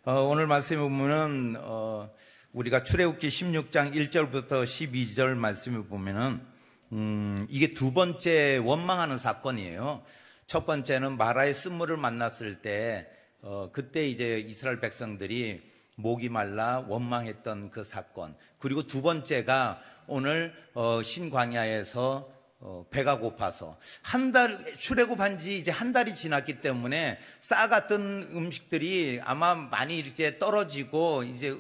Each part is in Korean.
오늘 말씀에 보면은 우리가 출애굽기 16장 1절부터 12절 말씀에 보면은 이게 두 번째 원망하는 사건이에요. 첫 번째는 마라의 쓴물을 만났을 때 그때 이제 이스라엘 백성들이 목이 말라 원망했던 그 사건. 그리고 두 번째가 오늘 신광야에서 배가 고파서 출애굽한 지 이제 한 달이 지났기 때문에 쌀 같은 음식들이 아마 많이 이제 떨어지고 이제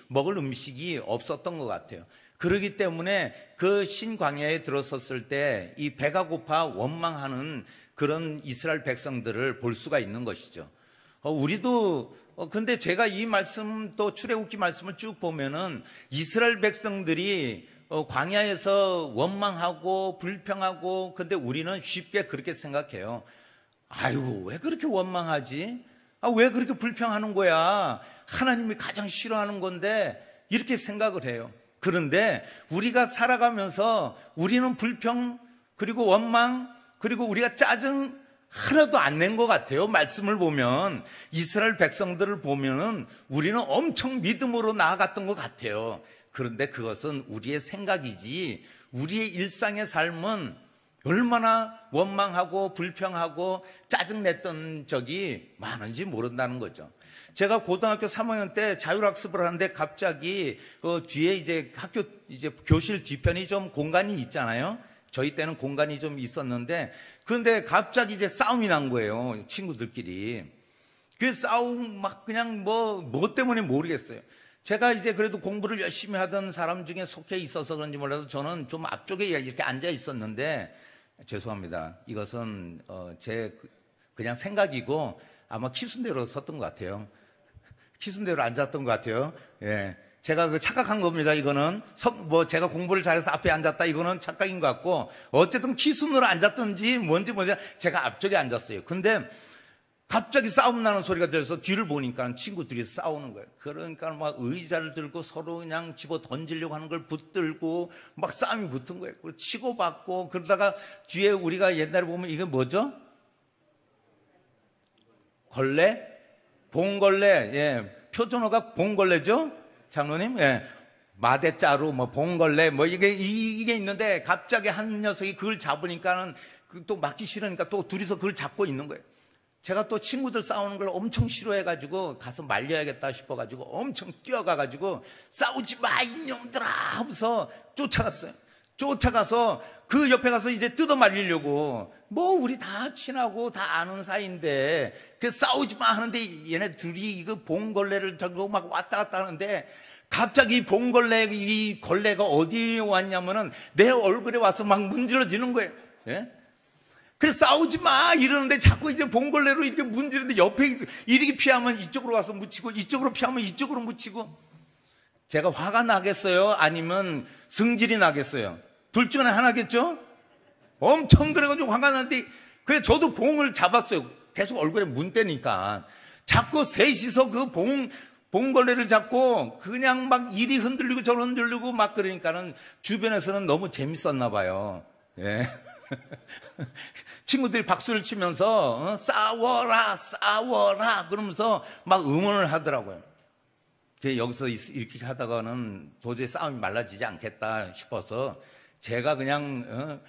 먹을 음식이 없었던 것 같아요. 그렇기 때문에 그 신광야에 들어섰을 때 이 배가 고파 원망하는 그런 이스라엘 백성들을 볼 수가 있는 것이죠. 우리도 근데 제가 이 말씀 또 출애굽기 말씀을 쭉 보면은 이스라엘 백성들이 광야에서 원망하고 불평하고, 근데 우리는 쉽게 그렇게 생각해요. 아유, 왜 그렇게 원망하지? 왜 그렇게 불평하는 거야? 하나님이 가장 싫어하는 건데, 이렇게 생각을 해요. 그런데 우리가 살아가면서 우리는 불평, 그리고 원망, 그리고 우리가 짜증 하나도 안 낸 것 같아요. 말씀을 보면 이스라엘 백성들을 보면은 우리는 엄청 믿음으로 나아갔던 것 같아요. 그런데 그것은 우리의 생각이지 우리의 일상의 삶은 얼마나 원망하고 불평하고 짜증냈던 적이 많은지 모른다는 거죠. 제가 고등학교 3학년 때 자율학습을 하는데 갑자기 뒤에 이제 학교 이제 교실 뒤편이 좀 공간이 있잖아요. 저희 때는 공간이 좀 있었는데, 그런데 갑자기 이제 싸움이 난 거예요. 친구들끼리. 그 싸움 막 그냥 뭐 때문에 모르겠어요. 제가 이제 그래도 공부를 열심히 하던 사람 중에 속해 있어서 그런지 몰라도 저는 좀 앞쪽에 이렇게 앉아 있었는데, 죄송합니다. 이것은 제 그냥 생각이고 아마 키순대로 섰던 것 같아요. 키순대로 앉았던 것 같아요. 예. 제가 착각한 겁니다. 이거는 제가 공부를 잘해서 앞에 앉았다, 이거는 착각인 것 같고, 어쨌든 키순으로 앉았던지 뭔지 제가 앞쪽에 앉았어요. 근데 갑자기 싸움 나는 소리가 들려서 뒤를 보니까 친구들이 싸우는 거예요. 그러니까 막 의자를 들고 서로 그냥 집어 던지려고 하는 걸 붙들고 막 싸움이 붙은 거예요. 그리고 치고받고, 그러다가 뒤에 우리가 옛날에 보면 이게 뭐죠? 걸레? 봉걸레. 예. 표준어가 봉걸레죠? 장로님? 예. 마대자루, 봉걸레, 이게 있는데 갑자기 한 녀석이 그걸 잡으니까는 또 맞기 싫으니까 또 둘이서 그걸 잡고 있는 거예요. 제가 또 친구들 싸우는 걸 엄청 싫어해가지고 가서 말려야겠다 싶어가지고 엄청 뛰어가가지고 싸우지 마 이놈들아 하면서 쫓아갔어요. 쫓아가서 그 옆에 가서 이제 뜯어 말리려고, 우리 다 친하고 다 아는 사이인데 그래서 싸우지 마 하는데 얘네 둘이 이거 봉걸레를 들고 막 왔다 갔다 하는데, 갑자기 이 걸레가 어디에 왔냐면은 내 얼굴에 와서 막 문질러지는 거예요. 예? 그래서 싸우지 마 이러는데 자꾸 이제 봉걸레로 이렇게 문지르는데 옆에 이렇게 피하면 이쪽으로 와서 묻히고 이쪽으로 피하면 이쪽으로 묻히고. 제가 화가 나겠어요? 아니면 성질이 나겠어요? 둘 중에 하나겠죠? 엄청 그래가지고 화가 나는데, 그래 저도 봉을 잡았어요. 계속 얼굴에 문 떼니까 자꾸 셋이서 그 봉걸레를 잡고 그냥 막 이리 흔들리고 저리 흔들리고 막 그러니까는 주변에서는 너무 재밌었나 봐요. 예. 친구들이 박수를 치면서 싸워라 싸워라 그러면서 막 응원을 하더라고요. 여기서 이렇게 하다가는 도저히 싸움이 말라지지 않겠다 싶어서 제가 그냥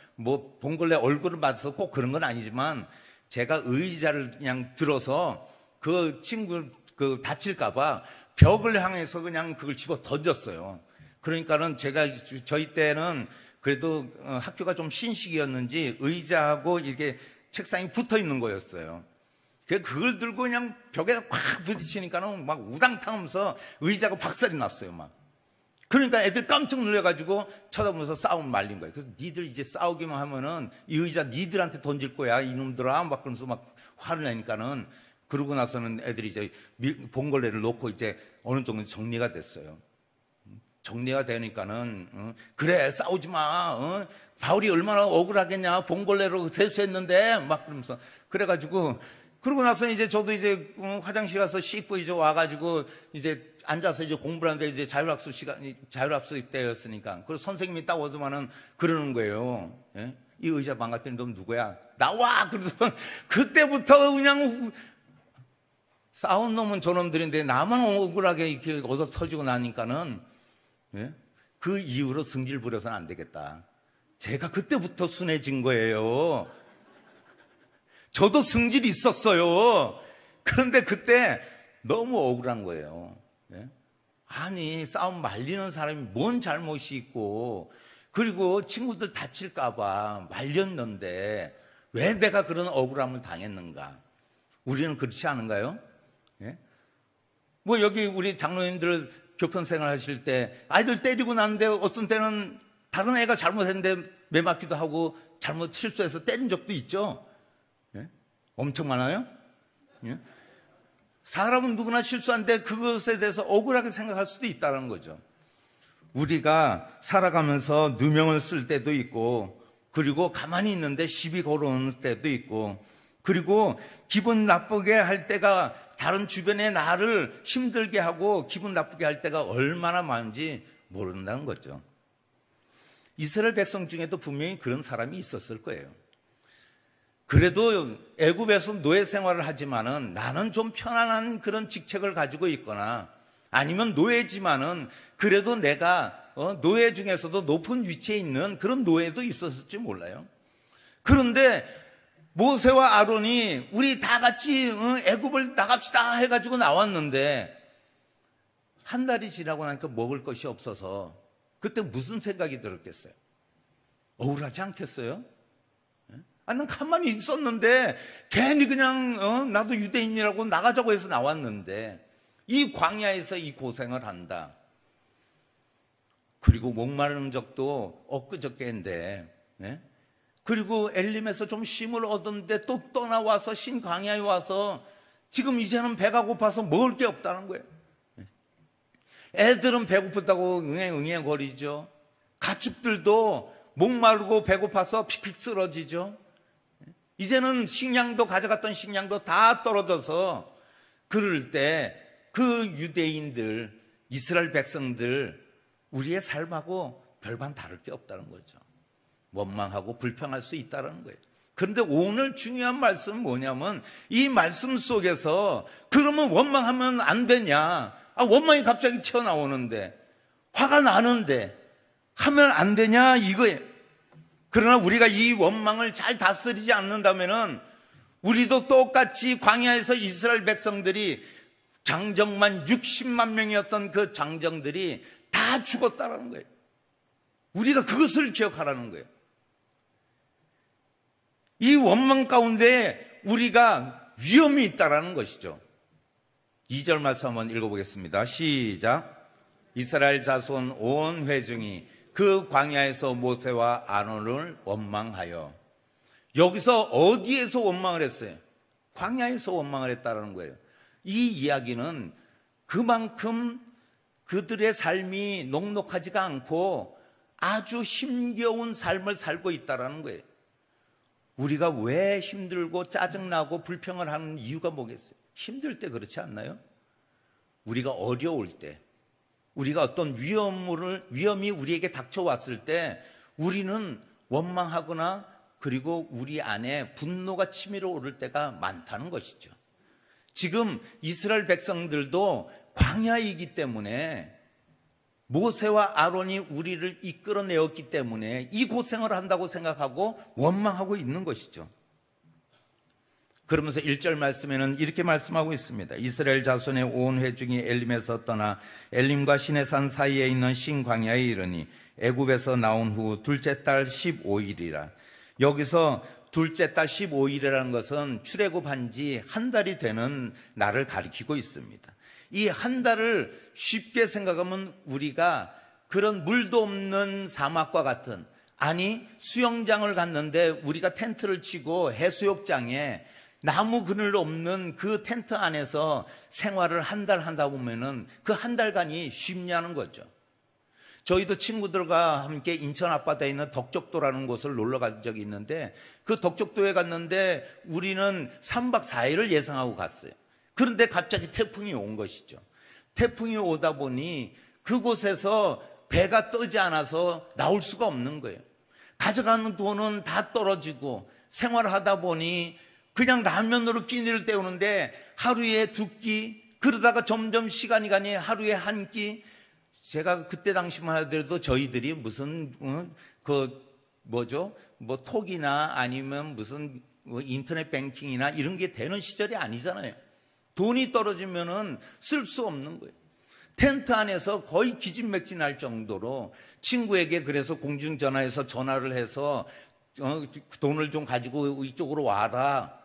봉걸레 얼굴을 맞아서 꼭 그런 건 아니지만 제가 의자를 그냥 들어서 그 친구 다칠까봐 벽을 향해서 그냥 그걸 집어 던졌어요. 그러니까는 저희 때는 그래도 학교가 좀 신식이었는지 의자하고 이렇게 책상이 붙어 있는 거였어요. 그걸 들고 그냥 벽에 꽉 부딪히니까는 막 우당탕 하면서 의자가 박살이 났어요, 막. 그러니까 애들 깜짝 놀래가지고 쳐다보면서 싸움 말린 거예요. 그래서 니들 이제 싸우기만 하면은 이 의자 니들한테 던질 거야, 이놈들아. 막 그러면서 막 화를 내니까는, 그러고 나서는 애들이 이제 봉걸레를 놓고 이제 어느 정도 정리가 됐어요. 정리가 되니까는 그래 싸우지 마. 바울이 얼마나 억울하겠냐. 봉걸레로 세수했는데 막 그러면서 그래가지고, 그러고 나서 이제 저도 이제 화장실 가서 씻고 이제 와가지고 이제 앉아서 이제 공부를 하는데 이제 자율학습 때였으니까. 그래서 선생님이 딱 오더만은 그러는 거예요. 예? 이 의자 망가뜨린 놈 누구야? 나와! 그래서 그때부터 그냥 싸운 놈은 저놈들인데 나만 억울하게 이렇게 얻어 터지고 나니까는, 예? 그 이후로 승질 부려서는 안 되겠다. 제가 그때부터 순해진 거예요. 저도 승질이 있었어요. 그런데 그때 너무 억울한 거예요. 예? 아니, 싸움 말리는 사람이 뭔 잘못이 있고, 그리고 친구들 다칠까봐 말렸는데 왜 내가 그런 억울함을 당했는가? 우리는 그렇지 않은가요? 예? 뭐 여기 우리 장로님들 교편 생활 하실 때 아이들 때리고 났는데 어떤 때는 다른 애가 잘못했는데 매 맞기도 하고 잘못 실수해서 때린 적도 있죠. 예? 엄청 많아요. 예? 사람은 누구나 실수한데 그것에 대해서 억울하게 생각할 수도 있다는 거죠. 우리가 살아가면서 누명을 쓸 때도 있고, 그리고 가만히 있는데 시비 걸어오는 때도 있고, 그리고 기분 나쁘게 할 때가, 다른 주변의 나를 힘들게 하고 기분 나쁘게 할 때가 얼마나 많은지 모른다는 거죠. 이스라엘 백성 중에도 분명히 그런 사람이 있었을 거예요. 그래도 애굽에서 노예 생활을 하지만은 나는 좀 편안한 그런 직책을 가지고 있거나, 아니면 노예지만은 그래도 내가 노예 중에서도 높은 위치에 있는 그런 노예도 있었을지 몰라요. 그런데 모세와 아론이 우리 다 같이 애굽을 나갑시다 해가지고 나왔는데 한 달이 지나고 나니까 먹을 것이 없어서 그때 무슨 생각이 들었겠어요? 억울하지 않겠어요? 난 가만히 있었는데 괜히 그냥 나도 유대인이라고 나가자고 해서 나왔는데 이 광야에서 이 고생을 한다. 그리고 목마른 적도 엊그저께인데, 예? 그리고 엘림에서 좀 쉼을 얻었는데 또 떠나와서 신광야에 와서 지금 이제는 배가 고파서 먹을 게 없다는 거예요. 애들은 배고프다고 응애응애거리죠. 가축들도 목마르고 배고파서 픽픽 쓰러지죠. 이제는 식량도, 가져갔던 식량도 다 떨어져서, 그럴 때 그 유대인들, 이스라엘 백성들, 우리의 삶하고 별반 다를 게 없다는 거죠. 원망하고 불평할 수 있다는 거예요. 그런데 오늘 중요한 말씀은 뭐냐면, 이 말씀 속에서 그러면 원망하면 안 되냐? 원망이 갑자기 튀어나오는데, 화가 나는데 하면 안 되냐 이거예요. 그러나 우리가 이 원망을 잘 다스리지 않는다면은 우리도 똑같이 광야에서 이스라엘 백성들이, 장정만 60만 명이었던 그 장정들이 다 죽었다라는 거예요. 우리가 그것을 기억하라는 거예요. 이 원망 가운데 우리가 위험이 있다라는 것이죠. 2절 말씀 한번 읽어보겠습니다. 시작. 이스라엘 자손 온 회중이 그 광야에서 모세와 아론을 원망하여. 여기서 어디에서 원망을 했어요? 광야에서 원망을 했다는 거예요. 이 이야기는 그만큼 그들의 삶이 녹록하지가 않고 아주 힘겨운 삶을 살고 있다는 거예요. 우리가 왜 힘들고 짜증나고 불평을 하는 이유가 뭐겠어요? 힘들 때 그렇지 않나요? 우리가 어려울 때, 우리가 어떤 위험이 우리에게 닥쳐왔을 때 우리는 원망하거나, 그리고 우리 안에 분노가 치밀어 오를 때가 많다는 것이죠. 지금 이스라엘 백성들도 광야이기 때문에, 모세와 아론이 우리를 이끌어내었기 때문에 이 고생을 한다고 생각하고 원망하고 있는 것이죠. 그러면서 1절 말씀에는 이렇게 말씀하고 있습니다. 이스라엘 자손의 온 회중이 엘림에서 떠나 엘림과 시내산 사이에 있는 신광야에 이르니 애굽에서 나온 후 둘째 달 15일이라. 여기서 둘째 달 15일이라는 것은 출애굽한 지 한 달이 되는 날을 가리키고 있습니다. 이 한 달을 쉽게 생각하면 우리가 그런 물도 없는 사막과 같은, 아니 수영장을 갔는데 우리가 텐트를 치고 해수욕장에 나무 그늘 없는 그 텐트 안에서 생활을 한 달 한다 보면은 그 한 달간이 쉽냐는 거죠. 저희도 친구들과 함께 인천 앞바다에 있는 덕적도라는 곳을 놀러 간 적이 있는데, 그 덕적도에 갔는데 우리는 3박 4일을 예상하고 갔어요. 그런데 갑자기 태풍이 온 것이죠. 태풍이 오다 보니 그곳에서 배가 뜨지 않아서 나올 수가 없는 거예요. 가져가는 돈은 다 떨어지고, 생활하다 보니 그냥 라면으로 끼니를 때우는데 하루에 2끼, 그러다가 점점 시간이 가니 하루에 1끼. 제가 그때 당시만 하더라도 저희들이 무슨 뭐 톡이나 아니면 무슨 인터넷 뱅킹이나 이런 게 되는 시절이 아니잖아요. 돈이 떨어지면은 쓸 수 없는 거예요. 텐트 안에서 거의 기진맥진할 정도로 친구에게 그래서 공중전화해서 전화를 해서 돈을 좀 가지고 이쪽으로 와라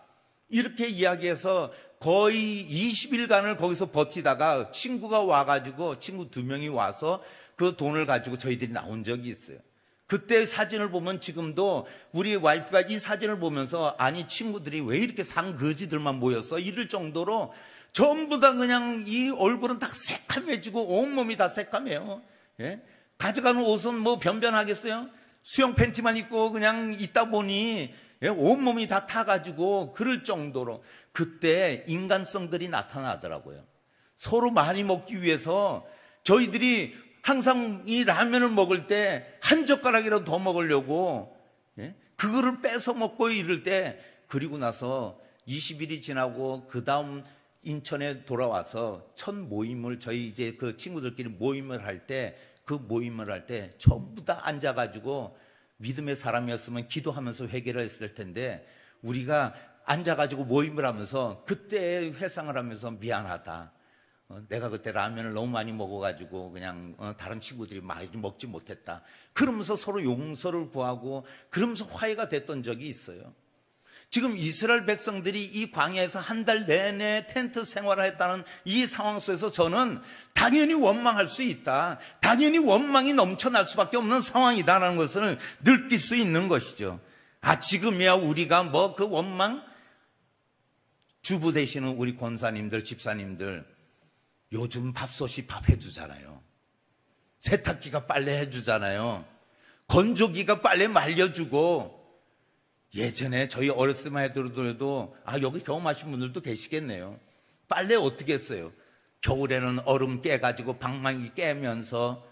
이렇게 이야기해서 거의 20일간을 거기서 버티다가 친구가 와가지고 친구 2명이 와서 그 돈을 가지고 저희들이 나온 적이 있어요. 그때 사진을 보면 지금도 우리 와이프가 이 사진을 보면서 아니 친구들이 왜 이렇게 상거지들만 모였어? 이럴 정도로 전부 다 그냥 이 얼굴은 다 새카매지고 온몸이 다 새카매요. 예? 가져가는 옷은 뭐 변변하겠어요? 수영 팬티만 입고 그냥 있다 보니 온몸이 다 타가지고 그럴 정도로 그때 인간성들이 나타나더라고요. 서로 많이 먹기 위해서 저희들이 항상 이 라면을 먹을 때 한 젓가락이라도 더 먹으려고 그거를 뺏어 먹고 이럴 때 그리고 나서 20일이 지나고 그 다음 인천에 돌아와서 첫 모임을 저희 이제 그 친구들끼리 모임을 할 때 전부 다 앉아가지고 믿음의 사람이었으면 기도하면서 회개를 했을 텐데 우리가 앉아가지고 모임을 하면서 그때 회상을 하면서 미안하다. 내가 그때 라면을 너무 많이 먹어가지고 그냥 다른 친구들이 많이 먹지 못했다. 그러면서 서로 용서를 구하고 그러면서 화해가 됐던 적이 있어요. 지금 이스라엘 백성들이 이 광야에서 1달 내내 텐트 생활을 했다는 이 상황 속에서 저는 당연히 원망할 수 있다. 당연히 원망이 넘쳐날 수밖에 없는 상황이다라는 것을 느낄 수 있는 것이죠. 지금이야 우리가 뭐 그 원망? 주부 되시는 우리 권사님들, 집사님들 요즘 밥솥이 밥 해주잖아요. 세탁기가 빨래 해주잖아요. 건조기가 빨래 말려주고 예전에 저희 어렸을 때만 해도 여기 경험하신 분들도 계시겠네요. 빨래 어떻게 했어요? 겨울에는 얼음 깨가지고 방망이 깨면서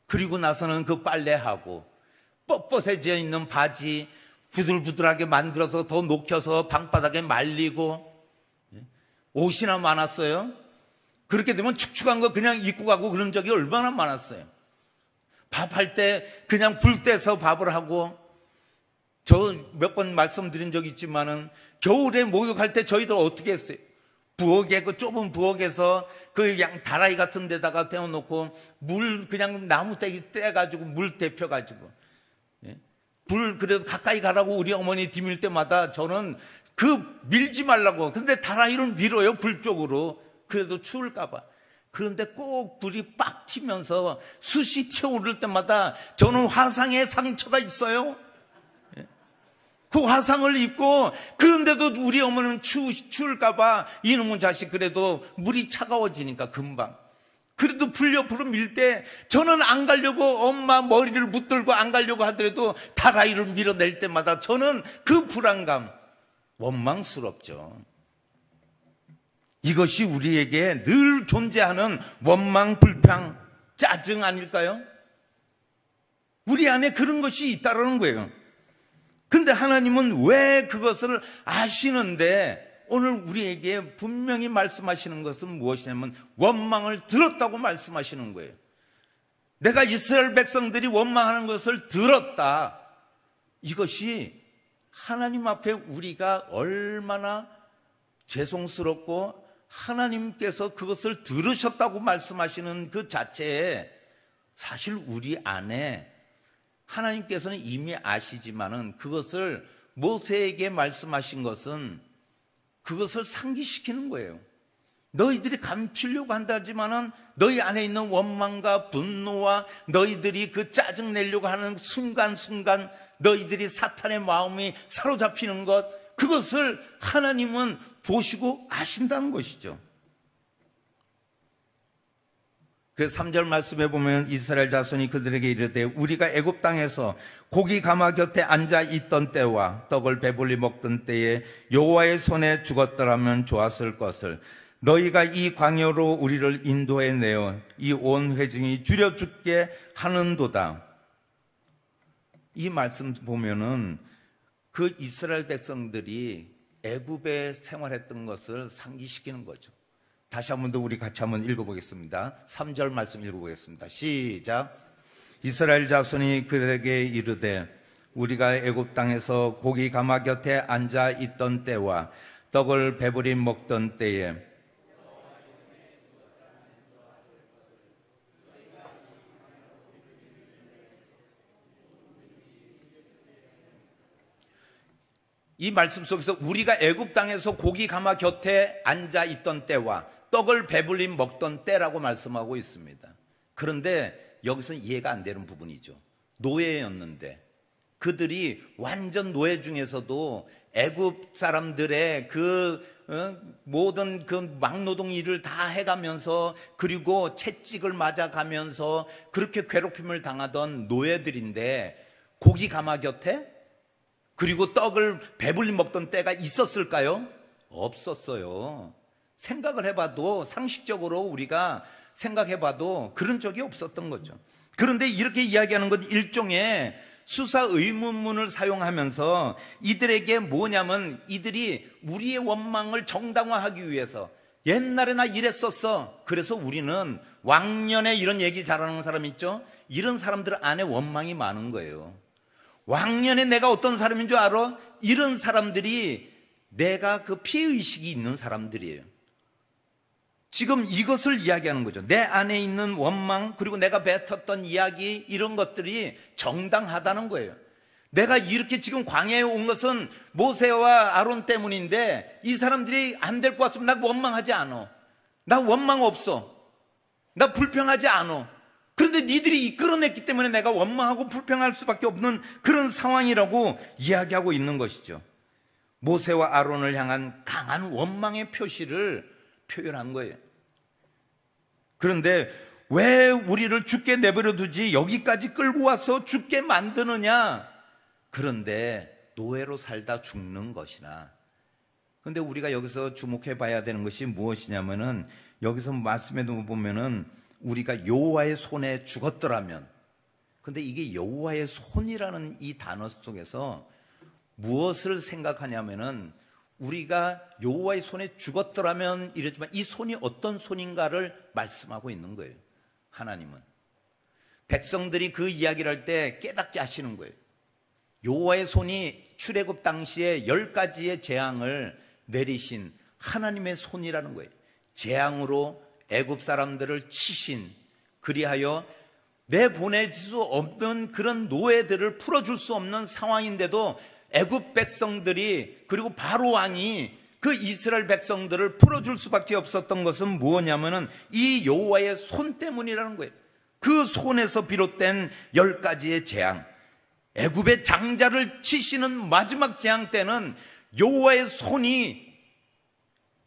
그리고 나서는 그 빨래하고 뻣뻣해져 있는 바지 부들부들하게 만들어서 더 녹여서 방바닥에 말리고 옷이나 많았어요. 그렇게 되면 축축한 거 그냥 입고 가고 그런 적이 얼마나 많았어요. 밥할 때 그냥 불 떼서 밥을 하고 저 몇 번 말씀드린 적이 있지만은 겨울에 목욕할 때 저희들 어떻게 했어요? 부엌에 그 좁은 부엌에서 그 다라이 같은 데다가 태워놓고 물 그냥 나무 떼기 떼가지고 물 데펴가지고 불 그래도 가까이 가라고 우리 어머니 디밀 때마다 저는 그 밀지 말라고 근데 다라이를 밀어요 불 쪽으로 그래도 추울까봐. 그런데 꼭 불이 빡 튀면서 숯이 튀어오를 때마다 저는 화상에 상처가 있어요. 그 화상을 입고 그런데도 우리 어머니는 추울까봐 이놈의 자식 그래도 물이 차가워지니까 금방 그래도 불 옆으로 밀 때 저는 안 가려고 엄마 머리를 붙들고 안 가려고 하더라도 다라이를 밀어낼 때마다 저는 그 불안감 원망스럽죠. 이것이 우리에게 늘 존재하는 원망, 불평, 짜증 아닐까요? 우리 안에 그런 것이 있다는 거예요. 근데 하나님은 왜 그것을 아시는데 오늘 우리에게 분명히 말씀하시는 것은 무엇이냐면 원망을 들었다고 말씀하시는 거예요. 내가 이스라엘 백성들이 원망하는 것을 들었다. 이것이 하나님 앞에 우리가 얼마나 죄송스럽고 하나님께서 그것을 들으셨다고 말씀하시는 그 자체에 사실 우리 안에 하나님께서는 이미 아시지만은 그것을 모세에게 말씀하신 것은 그것을 상기시키는 거예요. 너희들이 감추려고 한다지만은 너희 안에 있는 원망과 분노와 너희들이 그 짜증 내려고 하는 순간순간 너희들이 사탄의 마음이 사로잡히는 것 그것을 하나님은 보시고 아신다는 것이죠. 그래서 3절 말씀에 보면 이스라엘 자손이 그들에게 이르되 우리가 애굽 땅에서 고기 가마 곁에 앉아 있던 때와 떡을 배불리 먹던 때에 여호와의 손에 죽었더라면 좋았을 것을 너희가 이 광야로 우리를 인도해 내어 이 온 회중이 줄여 죽게 하는도다. 이 말씀 보면은 그 이스라엘 백성들이 애굽에 생활했던 것을 상기시키는 거죠. 다시 한 번 더 우리 같이 한번 읽어보겠습니다. 3절 말씀 읽어보겠습니다. 시작. 이스라엘 자손이 그들에게 이르되 우리가 애굽 땅에서 고기 가마 곁에 앉아 있던 때와 떡을 배부리 먹던 때에 이 말씀 속에서 우리가 애굽 땅에서 고기 가마 곁에 앉아 있던 때와 떡을 배불리 먹던 때라고 말씀하고 있습니다. 그런데 여기서는 이해가 안 되는 부분이죠. 노예였는데 그들이 완전 노예 중에서도 애굽 사람들의 모든 그 막노동 일을 다 해가면서 그리고 채찍을 맞아가면서 그렇게 괴롭힘을 당하던 노예들인데 고기 가마 곁에 그리고 떡을 배불리 먹던 때가 있었을까요? 없었어요. 생각을 해봐도 상식적으로 우리가 생각해봐도 그런 적이 없었던 거죠. 그런데 이렇게 이야기하는 건 일종의 수사 의문문을 사용하면서 이들에게 뭐냐면 이들이 우리의 원망을 정당화하기 위해서 옛날에 나 이랬었어. 그래서 우리는 왕년에 이런 얘기 잘하는 사람 있죠? 이런 사람들 안에 원망이 많은 거예요. 왕년에 내가 어떤 사람인 줄 알아? 이런 사람들이 내가 그 피해의식이 있는 사람들이에요. 지금 이것을 이야기하는 거죠. 내 안에 있는 원망 그리고 내가 뱉었던 이야기 이런 것들이 정당하다는 거예요. 내가 이렇게 지금 광야에 온 것은 모세와 아론 때문인데 이 사람들이 안 될 것 같으면 나 원망하지 않아. 나 원망 없어. 나 불평하지 않아. 그런데 니들이 이끌어냈기 때문에 내가 원망하고 불평할 수밖에 없는 그런 상황이라고 이야기하고 있는 것이죠. 모세와 아론을 향한 강한 원망의 표시를 표현한 거예요. 그런데 왜 우리를 죽게 내버려 두지 여기까지 끌고 와서 죽게 만드느냐? 그런데 노예로 살다 죽는 것이나. 그런데 우리가 여기서 주목해 봐야 되는 것이 무엇이냐면은 여기서 말씀에도 보면은 우리가 여호와의 손에 죽었더라면, 근데 이게 여호와의 손이라는 이 단어 속에서 무엇을 생각하냐면은 우리가 여호와의 손에 죽었더라면 이랬지만 이 손이 어떤 손인가를 말씀하고 있는 거예요. 하나님은 백성들이 그 이야기를 할 때 깨닫게 하시는 거예요. 여호와의 손이 출애굽 당시에 10가지의 재앙을 내리신 하나님의 손이라는 거예요. 재앙으로 애굽 사람들을 치신, 그리하여 내보낼 수 없는 그런 노예들을 풀어줄 수 없는 상황인데도 애굽 백성들이 그리고 바로 왕이 그 이스라엘 백성들을 풀어줄 수밖에 없었던 것은 무엇냐면은 이 여호와의 손 때문이라는 거예요. 그 손에서 비롯된 10가지의 재앙, 애굽의 장자를 치시는 마지막 재앙 때는 여호와의 손이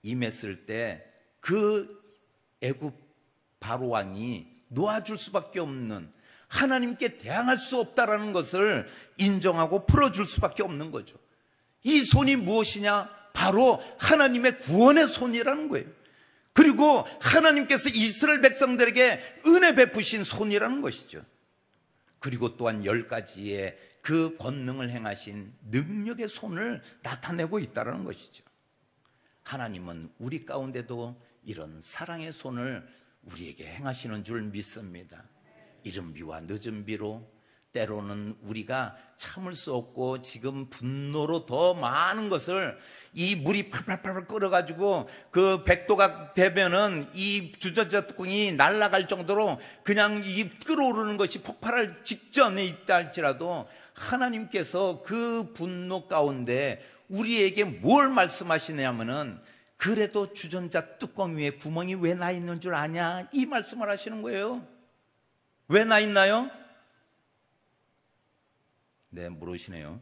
임했을 때 그 애굽 바로 왕이 놓아줄 수밖에 없는, 하나님께 대항할 수 없다라는 것을 인정하고 풀어줄 수밖에 없는 거죠. 이 손이 무엇이냐? 바로 하나님의 구원의 손이라는 거예요. 그리고 하나님께서 이스라엘 백성들에게 은혜 베푸신 손이라는 것이죠. 그리고 또한 10가지의 그 권능을 행하신 능력의 손을 나타내고 있다는 것이죠. 하나님은 우리 가운데도 이런 사랑의 손을 우리에게 행하시는 줄 믿습니다. 이른 비와 늦은 비로 때로는 우리가 참을 수 없고 지금 분노로 더 많은 것을, 이 물이 팔팔팔 끓어가지고 그 100도가 되면은 이 주전자 뚜껑이 날아갈 정도로 그냥 이 끓어오르는 것이 폭발할 직전에 있다 할지라도 하나님께서 그 분노 가운데 우리에게 뭘 말씀하시냐면은 그래도 주전자 뚜껑 위에 구멍이 왜 나 있는 줄 아냐? 이 말씀을 하시는 거예요. 왜 나 있나요? 네, 모르시네요.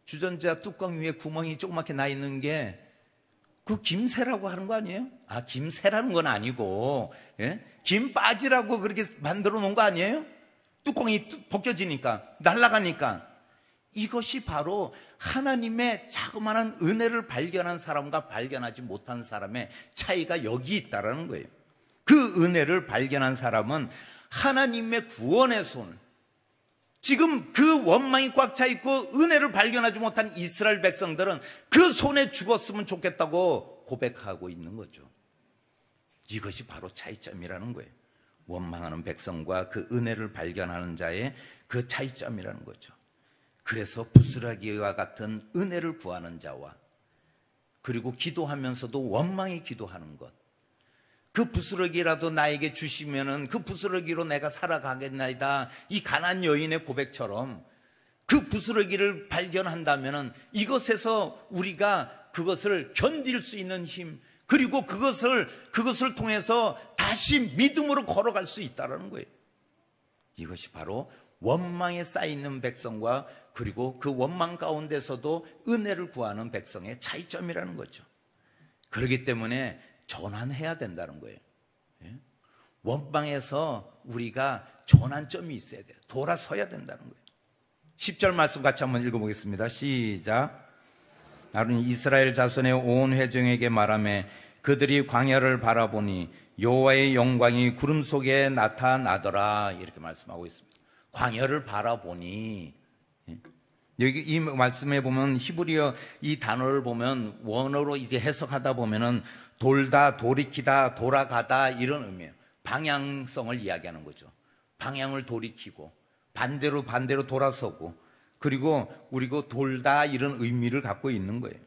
주전자 뚜껑 위에 구멍이 조그맣게 나 있는 게 그 김새라고 하는 거 아니에요? 아, 김새라는 건 아니고, 예? 김 빠지라고 그렇게 만들어 놓은 거 아니에요? 뚜껑이 벗겨지니까, 날아가니까. 이것이 바로 하나님의 자그마한 은혜를 발견한 사람과 발견하지 못한 사람의 차이가 여기 있다는 거예요. 그 은혜를 발견한 사람은 하나님의 구원의 손, 지금 그 원망이 꽉 차 있고 은혜를 발견하지 못한 이스라엘 백성들은 그 손에 죽었으면 좋겠다고 고백하고 있는 거죠. 이것이 바로 차이점이라는 거예요. 원망하는 백성과 그 은혜를 발견하는 자의 그 차이점이라는 거죠. 그래서 부스러기와 같은 은혜를 구하는 자와 그리고 기도하면서도 원망이 기도하는 것, 그 부스러기라도 나에게 주시면은 그 부스러기로 내가 살아가겠나이다, 이 가난 여인의 고백처럼 그 부스러기를 발견한다면은 이것에서 우리가 그것을 견딜 수 있는 힘, 그리고 그것을 통해서 다시 믿음으로 걸어갈 수 있다는 거예요. 이것이 바로 원망에 쌓이는 백성과 그리고 그 원망 가운데서도 은혜를 구하는 백성의 차이점이라는 거죠. 그렇기 때문에 전환해야 된다는 거예요. 원망에서 우리가 전환점이 있어야 돼요. 돌아서야 된다는 거예요. 10절 말씀 같이 한번 읽어보겠습니다. 시작. 아론이 이스라엘 자손의 온 회중에게 말하며 그들이 광야를 바라보니 여호와의 영광이 구름 속에 나타나더라, 이렇게 말씀하고 있습니다. 광야를 바라보니, 여기 이 말씀에 보면 히브리어 이 단어를 보면 원어로 이제 해석하다 보면은 돌다, 돌이키다, 돌아가다 이런 의미예요. 방향성을 이야기하는 거죠. 방향을 돌이키고 반대로 돌아서고 그리고 돌다 이런 의미를 갖고 있는 거예요.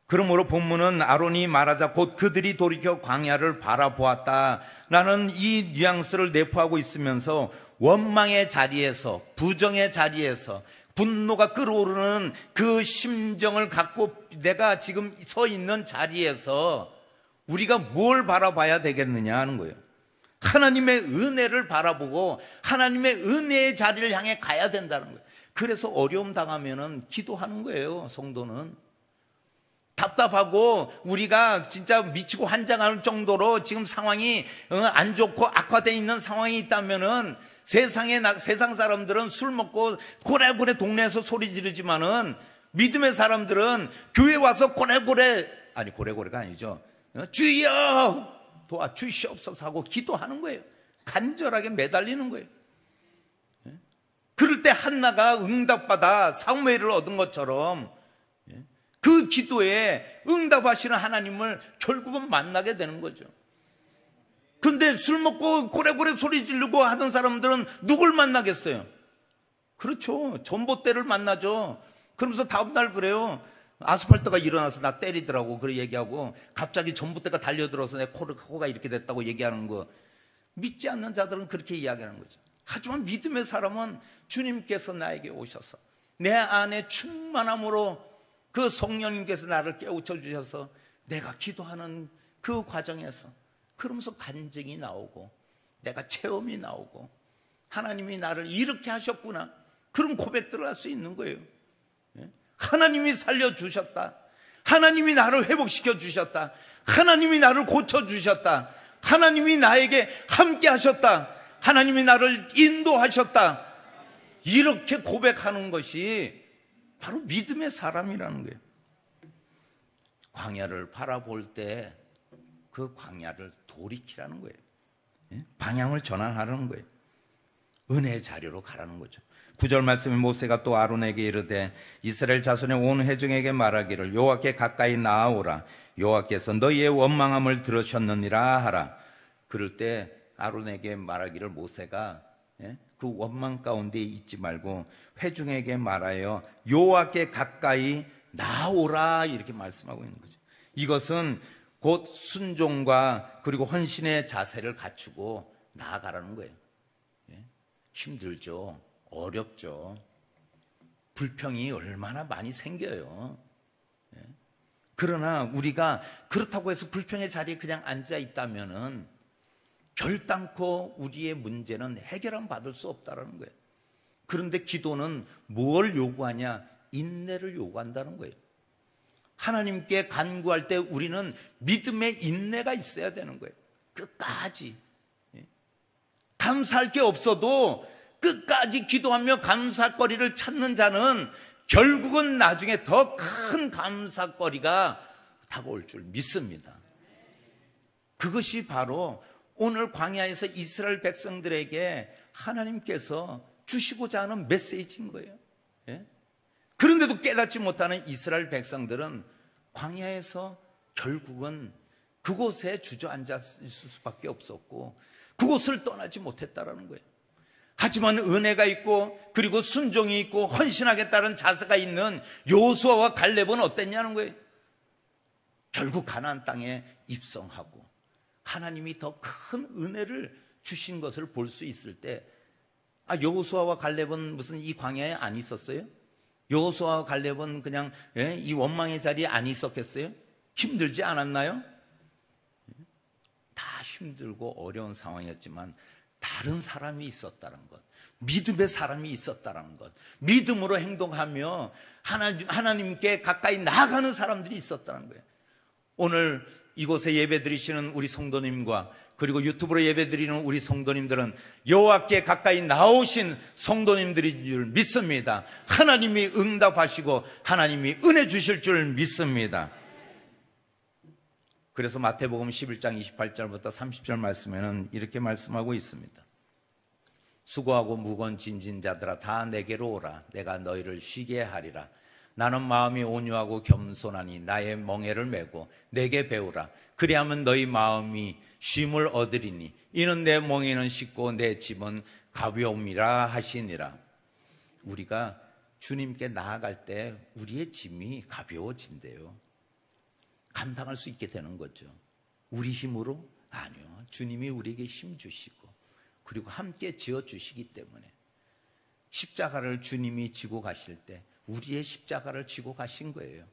그러므로 본문은 아론이 말하자 곧 그들이 돌이켜 광야를 바라보았다라는 이 뉘앙스를 내포하고 있으면서 원망의 자리에서, 부정의 자리에서, 분노가 끓어오르는 그 심정을 갖고 내가 지금 서 있는 자리에서 우리가 뭘 바라봐야 되겠느냐 하는 거예요. 하나님의 은혜를 바라보고 하나님의 은혜의 자리를 향해 가야 된다는 거예요. 그래서 어려움 당하면은 기도하는 거예요. 성도는 답답하고 우리가 진짜 미치고 환장할 정도로 지금 상황이 안 좋고 악화되어 있는 상황이 있다면은 세상 사람들은 술 먹고 고래고래 동네에서 소리 지르지만은 믿음의 사람들은 교회 와서 고래고래가 아니죠. 주여 도와주시옵소서 하고 기도하는 거예요. 간절하게 매달리는 거예요. 그럴 때 한나가 응답받아 사무엘을 얻은 것처럼 그 기도에 응답하시는 하나님을 결국은 만나게 되는 거죠. 근데 술 먹고 고래고래 소리 지르고 하던 사람들은 누굴 만나겠어요? 그렇죠. 전봇대를 만나죠. 그러면서 다음날 그래요. 아스팔트가 일어나서 나 때리더라고. 그래 얘기하고 갑자기 전봇대가 달려들어서 내 코가 이렇게 됐다고 얘기하는 거. 믿지 않는 자들은 그렇게 이야기하는 거죠. 하지만 믿음의 사람은 주님께서 나에게 오셔서 내 안에 충만함으로 그 성령님께서 나를 깨우쳐 주셔서 내가 기도하는 그 과정에서 그러면서 간증이 나오고 내가 체험이 나오고 하나님이 나를 이렇게 하셨구나, 그런 고백들을 할 수 있는 거예요. 하나님이 살려주셨다, 하나님이 나를 회복시켜 주셨다, 하나님이 나를 고쳐주셨다, 하나님이 나에게 함께 하셨다, 하나님이 나를 인도하셨다, 이렇게 고백하는 것이 바로 믿음의 사람이라는 거예요. 광야를 바라볼 때 그 광야를 돌이키라는 거예요. 방향을 전환하라는 거예요. 은혜의 자리로 가라는 거죠. 9절 말씀에 모세가 또 아론에게 이르되 이스라엘 자손의 온 회중에게 말하기를 여호와께 가까이 나아오라, 여호와께서 너희의 원망함을 들으셨느니라 하라. 그럴 때 아론에게 말하기를 모세가 그 원망 가운데 있지 말고 회중에게 말하여 여호와께 가까이 나아오라, 이렇게 말씀하고 있는 거죠. 이것은 곧 순종과 그리고 헌신의 자세를 갖추고 나아가라는 거예요. 힘들죠. 어렵죠. 불평이 얼마나 많이 생겨요. 그러나 우리가 그렇다고 해서 불평의 자리에 그냥 앉아 있다면은 결단코 우리의 문제는 해결은 받을 수 없다는 거예요. 그런데 기도는 뭘 요구하냐? 인내를 요구한다는 거예요. 하나님께 간구할 때 우리는 믿음의 인내가 있어야 되는 거예요. 끝까지. 감사할 게 없어도 끝까지 기도하며 감사거리를 찾는 자는 결국은 나중에 더 큰 감사거리가 다가올 줄 믿습니다. 그것이 바로 오늘 광야에서 이스라엘 백성들에게 하나님께서 주시고자 하는 메시지인 거예요. 예? 그런데도 깨닫지 못하는 이스라엘 백성들은 광야에서 결국은 그곳에 주저앉아 있을 수밖에 없었고 그곳을 떠나지 못했다라는 거예요. 하지만 은혜가 있고 그리고 순종이 있고 헌신하겠다는 자세가 있는 여호수아와 갈렙은 어땠냐는 거예요. 결국 가나안 땅에 입성하고 하나님이 더 큰 은혜를 주신 것을 볼 수 있을 때 여호수아와 갈렙은 무슨 이 광야에 안 있었어요? 여호수아와 갈렙은 그냥 이 원망의 자리에 안 있었겠어요? 힘들지 않았나요? 다 힘들고 어려운 상황이었지만 다른 사람이 있었다는 것, 믿음의 사람이 있었다는 것, 믿음으로 행동하며 하나님께 가까이 나아가는 사람들이 있었다는 거예요. 오늘 이곳에 예배드리시는 우리 성도님과 그리고 유튜브로 예배드리는 우리 성도님들은 여호와께 가까이 나오신 성도님들인 줄 믿습니다. 하나님이 응답하시고 하나님이 은혜 주실 줄 믿습니다. 그래서 마태복음 11장 28절부터 30절 말씀에는 이렇게 말씀하고 있습니다. 수고하고 무거운 짐진 자들아 다 내게로 오라. 내가 너희를 쉬게 하리라. 나는 마음이 온유하고 겸손하니 나의 멍에를 메고 내게 배우라. 그리하면 너희 마음이 쉼을 얻으리니 이는 내 멍에는 쉽고 내 짐은 가벼움이라 하시니라. 우리가 주님께 나아갈 때 우리의 짐이 가벼워진대요. 감당할 수 있게 되는 거죠. 우리 힘으로? 아니요. 주님이 우리에게 힘 주시고 그리고 함께 지어주시기 때문에 십자가를 주님이 지고 가실 때 우리의 십자가를 지고 가신 거예요.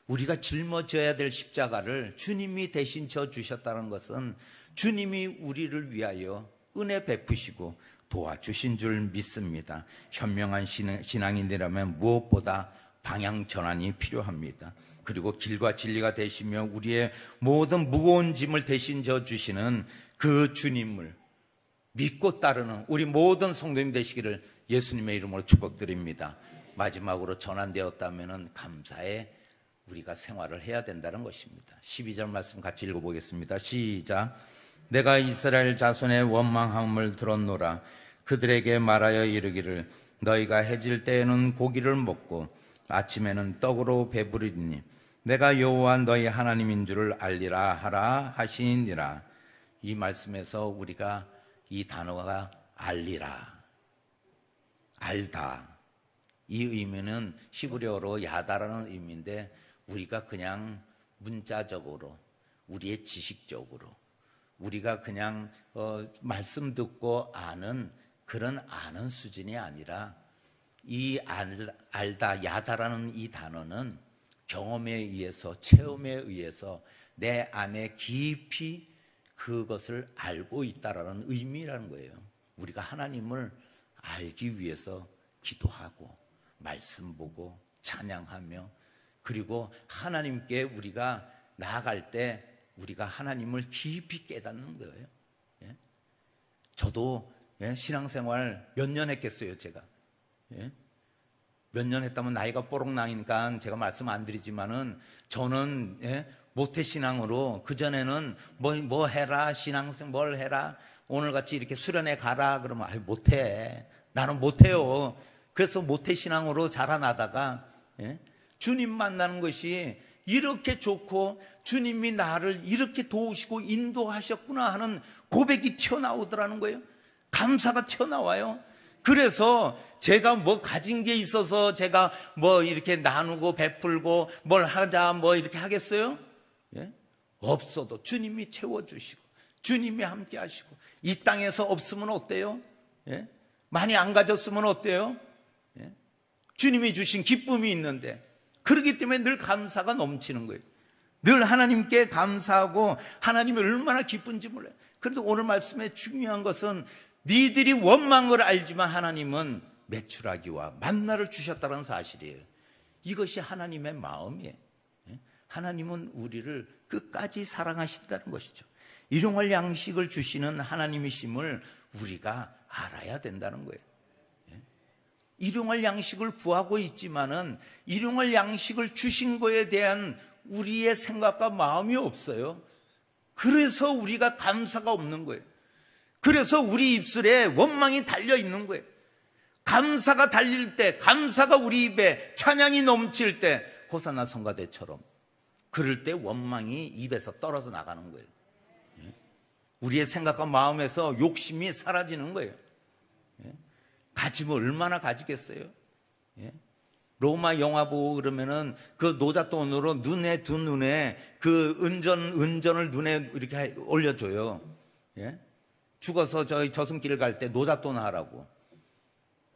우리가 짊어져야 될 십자가를 주님이 대신 져주셨다는 것은 주님이 우리를 위하여 은혜 베푸시고 도와주신 줄 믿습니다. 현명한 신앙인이라면 무엇보다 방향 전환이 필요합니다. 그리고 길과 진리가 되시며 우리의 모든 무거운 짐을 대신 져주시는 그 주님을 믿고 따르는 우리 모든 성도님 되시기를 예수님의 이름으로 축복드립니다. 마지막으로 전환되었다면 감사에 우리가 생활을 해야 된다는 것입니다. 12절 말씀 같이 읽어보겠습니다. 시작. 내가 이스라엘 자손의 원망함을 들었노라. 그들에게 말하여 이르기를 너희가 해질 때에는 고기를 먹고 아침에는 떡으로 배부르리니 내가 여호와 너희 하나님인 줄을 알리라 하라 하시니라. 이 말씀에서 우리가 이 단어가 알리라, 알다, 이 의미는 히브리어로 야다라는 의미인데 우리가 그냥 문자적으로 우리의 지식적으로 우리가 그냥 말씀 듣고 아는 그런 아는 수준이 아니라 이 알다, 야다라는 이 단어는 경험에 의해서 체험에 의해서 내 안에 깊이 그것을 알고 있다라는 의미라는 거예요. 우리가 하나님을 알기 위해서 기도하고 말씀 보고 찬양하며 그리고 하나님께 우리가 나아갈 때 우리가 하나님을 깊이 깨닫는 거예요. 예? 저도 신앙생활 몇 년 했겠어요, 제가. 예? 몇 년 했다면 나이가 뽀록 나니까 제가 말씀 안 드리지만은 저는 모태신앙으로 그전에는 뭐 해라, 신앙생 뭘 해라, 오늘같이 이렇게 수련회 가라 그러면 못해, 나는 못해요. 그래서 모태신앙으로 자라나다가 주님 만나는 것이 이렇게 좋고 주님이 나를 이렇게 도우시고 인도하셨구나 하는 고백이 튀어나오더라는 거예요. 감사가 튀어나와요. 그래서 제가 뭐 가진 게 있어서 제가 뭐 이렇게 나누고 베풀고 뭘 하자 뭐 이렇게 하겠어요? 예? 없어도 주님이 채워주시고 주님이 함께 하시고 이 땅에서 없으면 어때요? 예? 많이 안 가졌으면 어때요? 예? 주님이 주신 기쁨이 있는데 그렇기 때문에 늘 감사가 넘치는 거예요. 늘 하나님께 감사하고 하나님이 얼마나 기쁜지 몰라요. 그런데 오늘 말씀에 중요한 것은 니들이 원망을 알지만 하나님은 메추라기와 만나를 주셨다는 사실이에요. 이것이 하나님의 마음이에요. 하나님은 우리를 끝까지 사랑하신다는 것이죠. 일용할 양식을 주시는 하나님이심을 우리가 알아야 된다는 거예요. 일용할 양식을 구하고 있지만은 일용할 양식을 주신 거에 대한 우리의 생각과 마음이 없어요. 그래서 우리가 감사가 없는 거예요. 그래서 우리 입술에 원망이 달려 있는 거예요. 감사가 달릴 때, 감사가 우리 입에 찬양이 넘칠 때, 호산나 성가대처럼 그럴 때 원망이 입에서 떨어져 나가는 거예요. 우리의 생각과 마음에서 욕심이 사라지는 거예요. 가지면 얼마나 가지겠어요? 로마 영화 보고 그러면은 그 노잣돈으로 눈에 두 눈에 그 은전을 눈에 이렇게 올려줘요. 죽어서 저희 저승길 갈 때 노잣돈 하라고.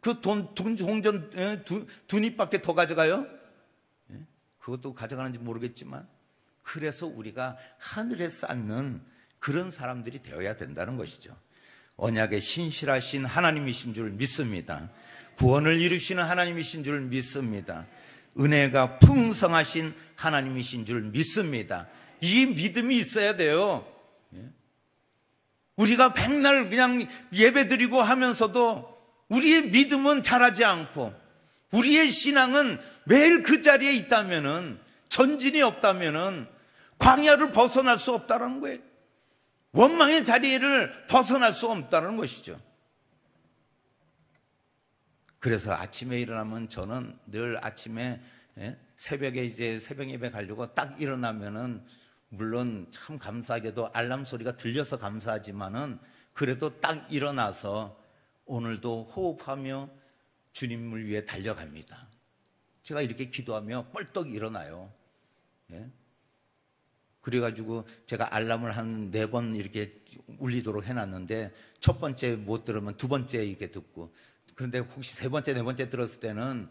그 홍전 두 입밖에 더 가져가요? 그것도 가져가는지 모르겠지만, 그래서 우리가 하늘에 쌓는 그런 사람들이 되어야 된다는 것이죠. 언약의 신실하신 하나님이신 줄 믿습니다. 구원을 이루시는 하나님이신 줄 믿습니다. 은혜가 풍성하신 하나님이신 줄 믿습니다. 이 믿음이 있어야 돼요. 우리가 백날 그냥 예배드리고 하면서도 우리의 믿음은 자라지 않고, 우리의 신앙은 매일 그 자리에 있다면은, 전진이 없다면은 광야를 벗어날 수 없다는 거예요. 원망의 자리를 벗어날 수 없다는 것이죠. 그래서 아침에 일어나면 저는 늘 아침에 새벽에 이제 새벽 예배 가려고 딱 일어나면은, 물론 참 감사하게도 알람 소리가 들려서 감사하지만은 그래도 딱 일어나서 오늘도 호흡하며 주님을 위해 달려갑니다. 제가 이렇게 기도하며 뻘떡 일어나요. 그래가지고 제가 알람을 한 4번 이렇게 울리도록 해놨는데, 첫 번째 못 들으면 두 번째 이렇게 듣고, 그런데 혹시 세 번째, 네 번째 들었을 때는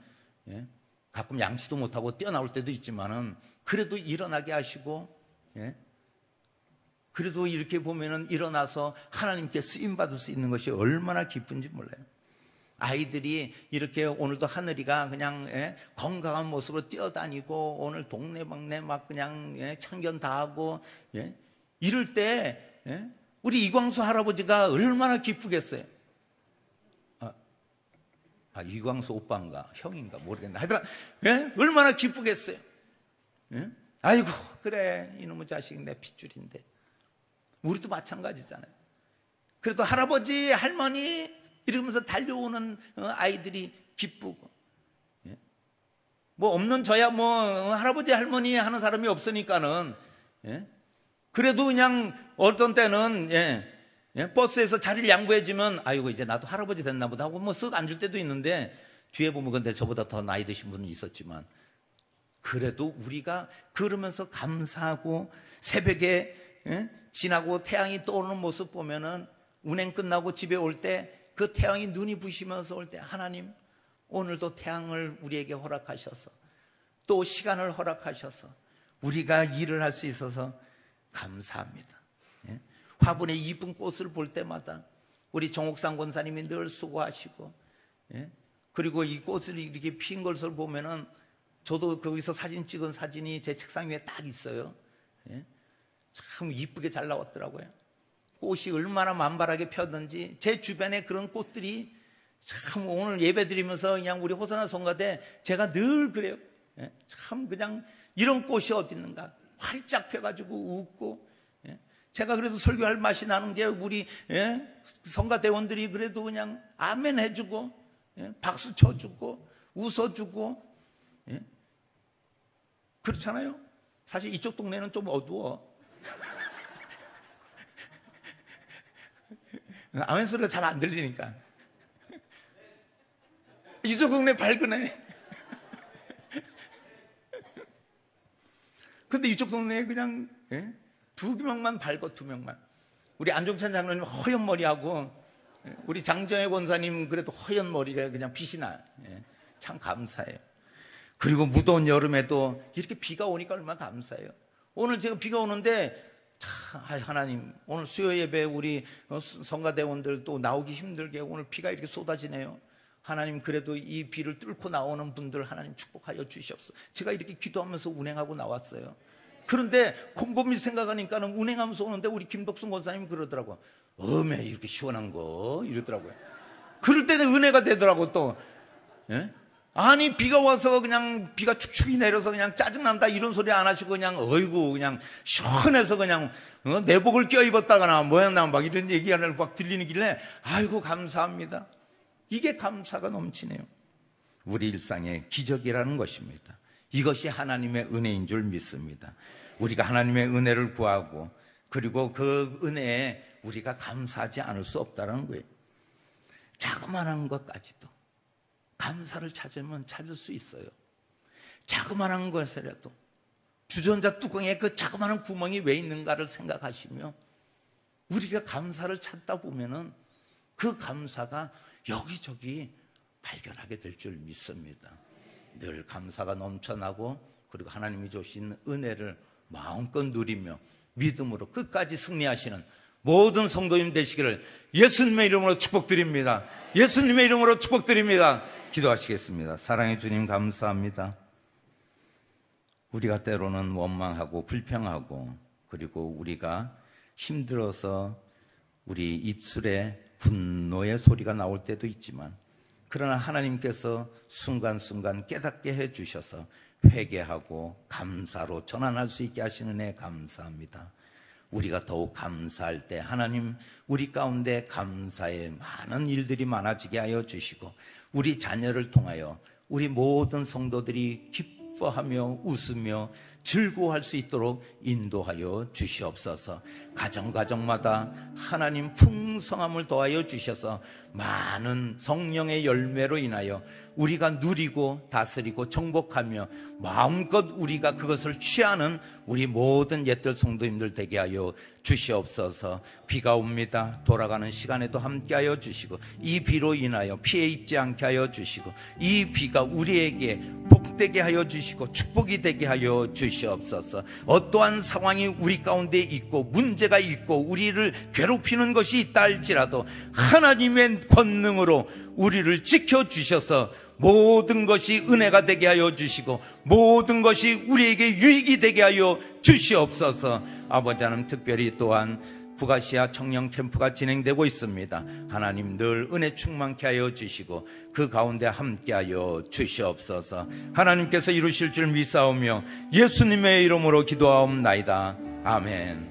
가끔 양치도 못하고 뛰어나올 때도 있지만은 그래도 일어나게 하시고, 그래도 이렇게 보면은 일어나서 하나님께 쓰임받을 수 있는 것이 얼마나 기쁜지 몰라요. 아이들이 이렇게 오늘도 하늘이가 그냥 건강한 모습으로 뛰어다니고, 오늘 동네방네 막 그냥 참견 다 하고, 이럴 때 우리 이광수 할아버지가 얼마나 기쁘겠어요. 이광수 오빠인가 형인가 모르겠네. 하여튼 얼마나 기쁘겠어요. 아이고 그래 이놈의 자식 내 핏줄인데. 우리도 마찬가지잖아요. 그래도 할아버지 할머니 이러면서 달려오는 아이들이 기쁘고, 뭐 없는 저야 뭐 할아버지 할머니 하는 사람이 없으니까는, 그래도 그냥 어떤 때는 버스에서 자리를 양보해주면 아이고 이제 나도 할아버지 됐나 보다 하고 뭐 쓱 앉을 때도 있는데, 뒤에 보면 근데 저보다 더 나이 드신 분은 있었지만, 그래도 우리가 그러면서 감사하고 새벽에 지나고 태양이 떠오르는 모습 보면은, 운행 끝나고 집에 올 때 그 태양이 눈이 부시면서 올 때, 하나님 오늘도 태양을 우리에게 허락하셔서 또 시간을 허락하셔서 우리가 일을 할 수 있어서 감사합니다. 화분에 이쁜 꽃을 볼 때마다 우리 정옥상 권사님이 늘 수고하시고, 그리고 이 꽃을 이렇게 핀 것을 보면은 저도 거기서 사진 찍은 사진이 제 책상 위에 딱 있어요. 참 이쁘게 잘 나왔더라고요. 꽃이 얼마나 만발하게 폈는지, 제 주변에 그런 꽃들이 참 오늘 예배 드리면서 그냥 우리 호산나 성가대 제가 늘 그래요. 참 그냥 이런 꽃이 어디 있는가, 활짝 펴가지고 웃고, 제가 그래도 설교할 맛이 나는 게 우리 성가대원들이 그래도 그냥 아멘 해주고, 박수 쳐주고 웃어주고, 그렇잖아요. 사실 이쪽 동네는 좀 어두워. 아멘 소리가 잘 안 들리니까. 이쪽 동네 밝으네. 근데 이쪽 동네에 그냥 2명만 밝고 2명만. 우리 안종찬 장로님 허연 머리하고 우리 장정혜 권사님 그래도 허연 머리가 그냥 빛이 나요. 참 감사해요. 그리고 무더운 여름에도 이렇게 비가 오니까 얼마나 감사해요. 오늘 제가 비가 오는데 참 하나님, 오늘 수요 예배 우리 성가대원들 또 나오기 힘들게 오늘 비가 이렇게 쏟아지네요. 하나님 그래도 이 비를 뚫고 나오는 분들 하나님 축복하여 주시옵소서. 제가 이렇게 기도하면서 운행하고 나왔어요. 그런데 곰곰이 생각하니까는 운행하면서 오는데 우리 김덕순 권사님이 그러더라고요. 어메 이렇게 시원한 거 이러더라고요. 그럴 때는 은혜가 되더라고 또. 아니 비가 와서 그냥 비가 축축이 내려서 그냥 짜증난다 이런 소리 안 하시고 그냥 어이구 그냥 시원해서 그냥 내복을 껴입었다거나 뭐였나 막 이런 얘기가 막 들리길래 아이고 감사합니다. 이게 감사가 넘치네요. 우리 일상의 기적이라는 것입니다. 이것이 하나님의 은혜인 줄 믿습니다. 우리가 하나님의 은혜를 구하고 그리고 그 은혜에 우리가 감사하지 않을 수 없다는 거예요. 자그마한 것까지도 감사를 찾으면 찾을 수 있어요. 자그마한 것이라도 주전자 뚜껑에 그 자그마한 구멍이 왜 있는가를 생각하시며 우리가 감사를 찾다 보면은 그 감사가 여기저기 발견하게 될 줄 믿습니다. 늘 감사가 넘쳐나고 그리고 하나님이 주신 은혜를 마음껏 누리며 믿음으로 끝까지 승리하시는 모든 성도님 되시기를 예수님의 이름으로 축복드립니다. 예수님의 이름으로 축복드립니다. 기도하시겠습니다. 사랑의 주님 감사합니다. 우리가 때로는 원망하고 불평하고 그리고 우리가 힘들어서 우리 입술에 분노의 소리가 나올 때도 있지만 그러나 하나님께서 순간순간 깨닫게 해주셔서 회개하고 감사로 전환할 수 있게 하시는 애 감사합니다. 우리가 더욱 감사할 때 하나님 우리 가운데 감사의 많은 일들이 많아지게 하여 주시고 우리 자녀를 통하여 우리 모든 성도들이 기뻐하며 웃으며 즐거워할 수 있도록 인도하여 주시옵소서. 가정마다 하나님 풍성함을 더하여 주셔서 많은 성령의 열매로 인하여 우리가 누리고 다스리고 정복하며 마음껏 우리가 그것을 취하는 우리 모든 옛들 성도님들 되게 하여 주시옵소서. 비가 옵니다. 돌아가는 시간에도 함께하여 주시고 이 비로 인하여 피해 입지 않게 하여 주시고 이 비가 우리에게 복되게 하여 주시고 축복이 되게 하여 주시옵소서. 어떠한 상황이 우리 가운데 있고 문제가 있고 우리를 괴롭히는 것이 있다 할지라도 하나님의 권능으로 우리를 지켜주셔서 모든 것이 은혜가 되게 하여 주시고 모든 것이 우리에게 유익이 되게 하여 주시옵소서. 아버지 하나님 특별히 또한 북아시아 청년 캠프가 진행되고 있습니다. 하나님 늘 은혜 충만케 하여 주시고 그 가운데 함께하여 주시옵소서. 하나님께서 이루실 줄 믿사오며 예수님의 이름으로 기도하옵나이다. 아멘.